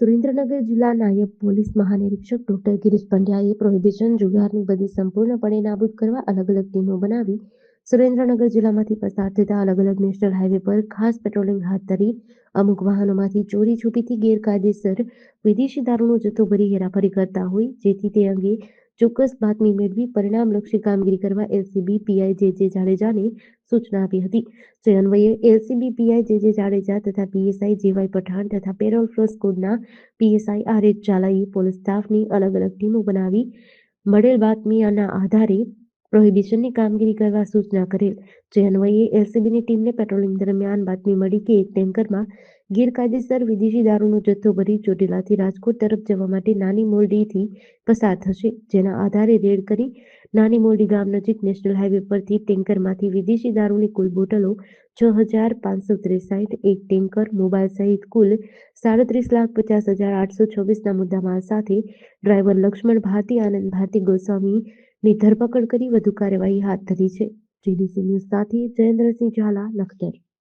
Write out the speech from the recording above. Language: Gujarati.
સુરેન્દ્રનગર જિલ્લા નાયબ પોલીસ મહાનિરીક્ષક ડોક્ટર ગિરીશ પંડ્યાએ પ્રોહિબિશન જુગારની બદી સંપૂર્ણપણે નાબૂદ કરવા અલગ-અલગ ટીમો બનાવી સુરેન્દ્રનગર જિલ્લામાંથી પસાર થતા અલગ-અલગ નેશનલ હાઈવે પર ખાસ પેટ્રોલિંગ હાથ ધરી અમુક વાહનોમાંથી ચોરી છુપીથી ગેરકાયદેસર વિદેશી દારૂનો જથ્થો ભરી હેરાફેરી કરતા હોય, જેથી તે અંગે ચોક્કસ બાતમી મેળવી પરિણામલક્ષી કામગીરી કરવા એલસીબી પીઆઈ જે જાડેજાને સૂચના આપી હતી. જે અન્વયે એલસીબી પીઆઈ જે જાડેજા તથા પીએસઆઈ જેવાય પઠાણ તથા પેરોલ ફ્લો સ્કોડના પીએસઆઈ આરએચ ઝાલાએ પોલીસ સ્ટાફની અલગ-અલગ ટીમો બનાવી મળેલ બાતમીના આધારે પ્રોહિબિશનની કામગીરી કરવા સૂચના કરેલ. જે અન્વયે એલસીબીની ટીમને પેટ્રોલિંગ દરમિયાન બાતમી મળી કે એક ટેન્કરમાં ગેરકાયદેસર વિદેશી દારૂનો જથ્થો ભરી ચોટીલાથી રાજકોટ તરફ જવા માટે નાની મોરડીથી પસાર થશે. જેના આધારે રેડ કરી નાની મોરડી ગામ નજીક નેશનલ હાઈવે પરથી ટેન્કરમાંથી વિદેશી દારૂની કુલ બોટલો 6,563, એક ટેન્કર, મોબાઈલ સહિત કુલ 37,50,826ના મુદ્દામાલ સાથે ડ્રાઈવર લક્ષ્મણ ભારતી આનંદ ભારતી ગોસ્વામીની ધરપકડ કરી વધુ કાર્યવાહી હાથ ધરી છે. જીડીસી ન્યૂઝ સાથે જયેન્દ્રસિંહ ઝાલા, લખતર.